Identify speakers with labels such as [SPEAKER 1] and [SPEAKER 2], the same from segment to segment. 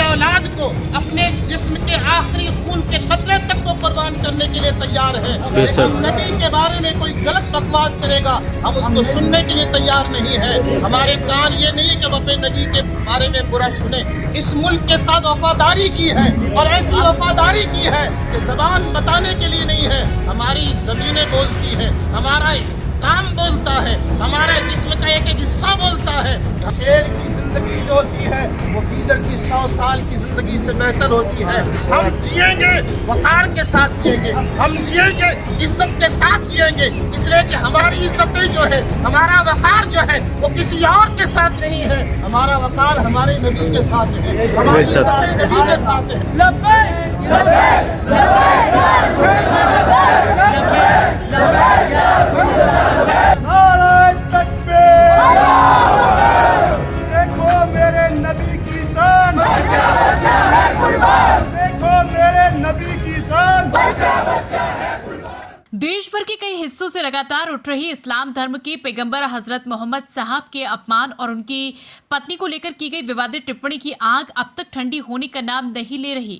[SPEAKER 1] اولاد کو اپنے جسم کے آخری خون کے قطرے تک کو قربان کرنے کے لیے تیار ہے. لیکن نبی کے بارے میں کوئی غلط بکواس کرے گا ہم اس کو سننے کے لیے تیار نہیں ہے. ہمارے کان یہ نہیں کہ وہ اپنے نبی کے بارے میں برا سنیں. اس ملک کے ساتھ وفاداری کی ہے اور ایسی وفاداری کی ہے کہ زبان بتانے کے لیے نہیں ہے. ہماری زمینیں بولتی ہے, ہمارا کام بولتا ہے, ہمارا جسم کا ایک ایک حصہ بولتا ہے. شیر کی زندگی جو ہوتی ہے وہ گیدڑ کی 100 سال کی زندگی سے بہتر ہوتی ہے. ہم جئیں گے وقار کے ساتھ جئیں گے, ہم جئیں گے عزت کے ساتھ جئیں گے, اس لیے کہ ہماری عزتیں جو ہے, ہمارا وقار جو ہے وہ کسی اور کے ساتھ نہیں ہے. ہمارا وقار ہمارے نبی کے ساتھ ہے, ہمارے نبی کے ساتھ ہے.
[SPEAKER 2] نعرہ تکبیر! دیکھو میرے نبی کی شان, دیکھو میرے نبی کی شان.
[SPEAKER 3] دیش بھر کے کئی حصوں سے لگاتار اٹھ رہی اسلام دھرم کے پیغمبر حضرت محمد صاحب کے اپمان اور ان کی پتنی کو لے کر کی گئی ووادت ٹپڑی کی آگ اب تک ٹھنڈی ہونے کا نام نہیں لے رہی.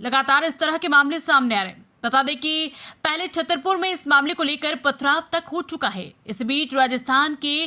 [SPEAKER 3] لگاتار اس طرح کے معاملے سامنے آ رہے ہیں. بتا دیں کہ پہلے چھترپور میں اس معاملے کو لے کر پتھراؤ تک ہو چکا ہے. اس بیچ راجستھان کے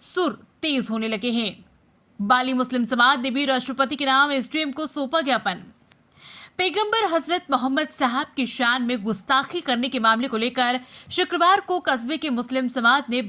[SPEAKER 3] سر تیز ہونے لگے ہیں. بالی مسلم سماج نے بھی راشٹرپتی کے نام SDM کو سونپا جاپن. پیغمبر حضرت محمد صاحب کی شان میں گستاخی کرنے کے معاملے کو لے کر شکروار کو قصبے کے مسلم سماج نے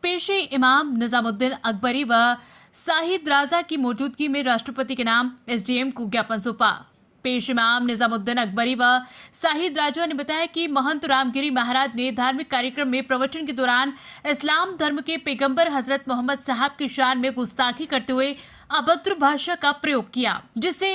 [SPEAKER 3] پیشے امام نظام الدین اکبری و شاہد راجا کی موجودگی میں راشٹرپتی کے نام SDM کو جاپن سونپا. پیش امام نظام الدین اکبری و شاہد راجا نے بتایا کہ مہنت رام گیری مہاراج نے دھارمک کاریکرم میں پروچن کے دوران اسلام دھرم کے پیغمبر حضرت محمد صاحب کی شان میں گستاخی کرتے ہوئے ابھدر بھاشا کا پریوگ کیا, جس سے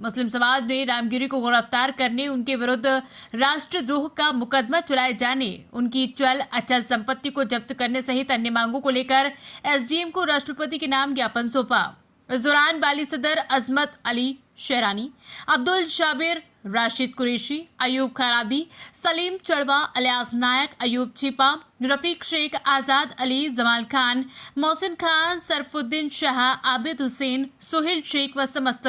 [SPEAKER 3] مسلم سماج نے رامگیری کو گرفتار کرنے, ان کے ورد راشٹر دروہ کا مقدمہ چلائے جانے, ان کی چل اچل سمپتی کو ضبط کرنے سہت انیہ مانگوں کو لے کر SDM کو راشٹرپتی کے نام جاپن سونپا. اس دوران بالی صدر عظمت علی شیرانی, عبدل شابر, راشد قریشی, ایوب خیرادی, سلیم چڑوا, الیاس نائک, ایوب چھپا, رفیق شیخ, آزاد علی, جمال خان, محسن خان, سرف الدین شاہ, عابد حسین, سہیل شیخ و سمست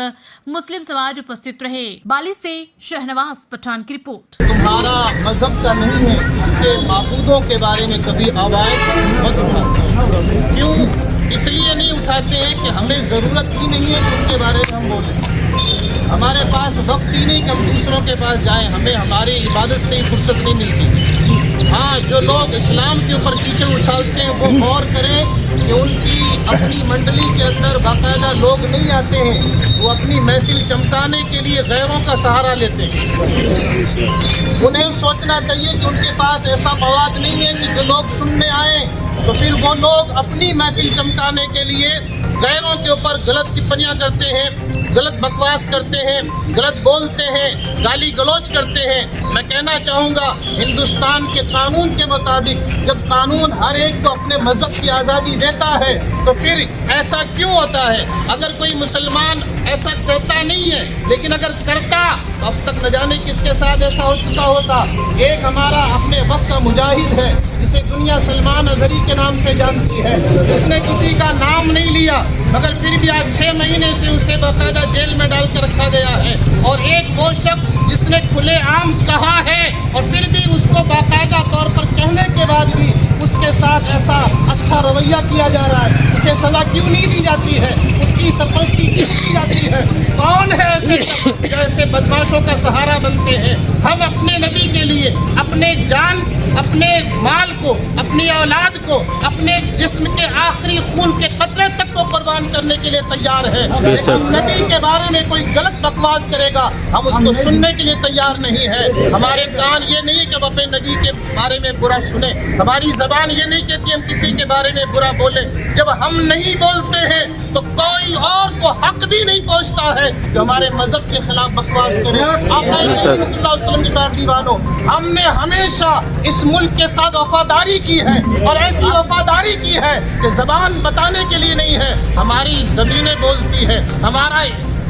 [SPEAKER 3] مسلم سماج اپستھت رہے. بالی سے شہنواز پٹھان کی رپورٹ.
[SPEAKER 1] تمہارا مذہب کا نہیں ہے, اس کے معبودوں کے بارے میں کبھی آواز مت اٹھاتے. کیوں؟ اس لیے نہیں اٹھاتے ہیں کہ ہمیں ضرورت ہی نہیں ہے کہ اس کے بارے میں ہم بولیں. ہمارے پاس وقت ہی نہیں کہ ہم دوسروں کے پاس جائیں, ہمیں ہماری عبادت سے ہی فرصت نہیں ملتی. ہاں, جو لوگ اسلام کے اوپر کیچڑ اچھالتے ہیں وہ غور کریں کہ ان کی اپنی منڈلی کے اندر باقاعدہ لوگ نہیں آتے ہیں, وہ اپنی محفل چمکانے کے لیے غیروں کا سہارا لیتے ہیں. انہیں سوچنا چاہیے کہ ان کے پاس ایسا مواد نہیں ہے کہ جو لوگ سننے آئیں, تو پھر وہ لوگ اپنی محفل چمکانے کے لیے غیروں کے اوپر غلط ٹپڑیاں کرتے ہیں, غلط بکواس کرتے ہیں, غلط بولتے ہیں, گالی گلوچ کرتے ہیں. میں کہنا چاہوں گا, ہندوستان کے قانون کے مطابق جب قانون ہر ایک کو اپنے مذہب کی آزادی دیتا ہے تو پھر ایسا کیوں ہوتا ہے؟ اگر کوئی مسلمان ایسا کرتا نہیں ہے, لیکن اگر کرتا تو اب تک نہ جانے کس کے ساتھ ایسا ہو چکا ہوتا. ایک ہمارا اپنے وقت کا مجاہد ہے جسے دنیا سلمان اظہری کے نام سے جانتی ہے, اس نے کسی کا نام نہیں لیا مگر پھر بھی آج 6 مہینے سے اسے باقاعدہ جیل میں ڈال کر رکھا گیا ہے. اور ایک وہ شخص جس نے کھلے عام کہا ہے اور پھر بھی اس کو باقاعدہ طور پر کہنے کے بعد بھی اس کے ساتھ ایسا اچھا رویہ کیا جا رہا ہے, اسے سزا کیوں نہیں دی جاتی ہے, اس کی سرپرستی کیوں کی جاتی ہے؟ کون ہے ایسے شخص جو ایسے بدماشوں کا سہارا بنتے ہیں؟ ہم اپنے نبی کے لیے اپنے جان, اپنے مال کو, اپنی اولاد کو, اپنے جسم کے آخری خون کے قطرے تک کو قربان کرنے کے لیے تیار ہے. لیکن نبی کے بارے میں کوئی غلط بکواس کرے گا ہم اس کو سننے کے لیے تیار نہیں ہے. ہمارے کان یہ نہیں کہ ہم اپنے نبی کے بارے میں برا سنیں, ہماری زبان یہ نہیں کہتی ہم کسی کے بارے میں برا بولیں. جب ہم نہیں بولتے ہیں تو کوئی اور کو حق بھی نہیں پہنچتا ہے جو ہمارے مذہب کے خلاف بکواس کرے. آپ صلی اللہ علیہ وسلم کی پیروی والوں, ہم نے ہمیشہ اس ملک کے ساتھ وفاداری کی ہے اور ایسی وفاداری کی ہے کہ زبان بتانے کے لیے نہیں ہے, ہماری زمینیں بولتی ہے, ہمارا